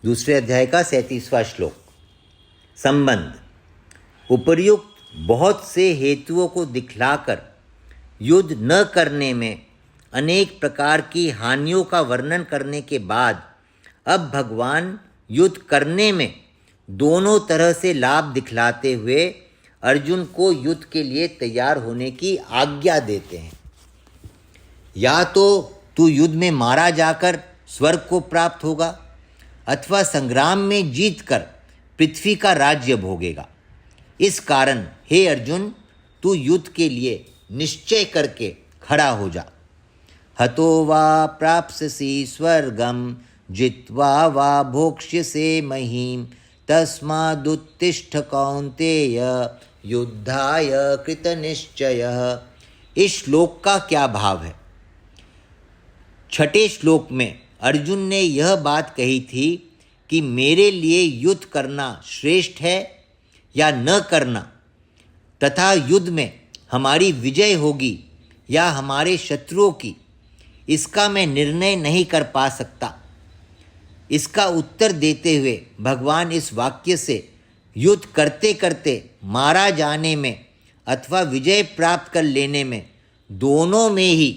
दूसरे अध्याय का 37वां श्लोक। संबंध। उपर्युक्त बहुत से हेतुओं को दिखलाकर युद्ध न करने में अनेक प्रकार की हानियों का वर्णन करने के बाद अब भगवान युद्ध करने में दोनों तरह से लाभ दिखलाते हुए अर्जुन को युद्ध के लिए तैयार होने की आज्ञा देते हैं। या तो तू युद्ध में मारा जाकर स्वर्ग को प्राप्त होगा अथवा संग्राम में जीतकर पृथ्वी का राज्य भोगेगा। इस कारण हे अर्जुन, तू युद्ध के लिए निश्चय करके खड़ा हो जा। हतो वा प्राप्स्यसि स्वर्गम जित्वा वा भोक्ष्यसे महीम तस्मादुत्तिष्ठ कौन्तेय युद्धाय कृतनिश्चयः। इस श्लोक का क्या भाव है? छठे श्लोक में अर्जुन ने यह बात कही थी कि मेरे लिए युद्ध करना श्रेष्ठ है या न करना, तथा युद्ध में हमारी विजय होगी या हमारे शत्रुओं की, इसका मैं निर्णय नहीं कर पा सकता। इसका उत्तर देते हुए भगवान इस वाक्य से युद्ध करते करते मारा जाने में अथवा विजय प्राप्त कर लेने में, दोनों में ही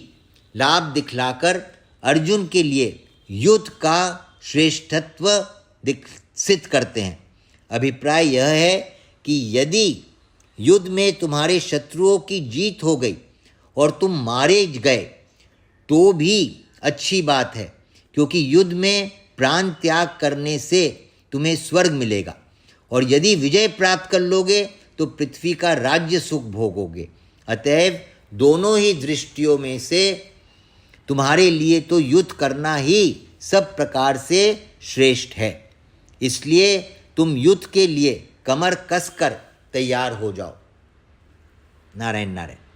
लाभ दिखलाकर अर्जुन के लिए युद्ध का श्रेष्ठत्व सिद्ध करते हैं। अभिप्राय यह है कि यदि युद्ध में तुम्हारे शत्रुओं की जीत हो गई और तुम मारे गए तो भी अच्छी बात है, क्योंकि युद्ध में प्राण त्याग करने से तुम्हें स्वर्ग मिलेगा, और यदि विजय प्राप्त कर लोगे तो पृथ्वी का राज्य सुख भोगोगे। अतएव दोनों ही दृष्टियों में से तुम्हारे लिए तो युद्ध करना ही सब प्रकार से श्रेष्ठ है। इसलिए तुम युद्ध के लिए कमर कसकर तैयार हो जाओ। नारायण नारायण।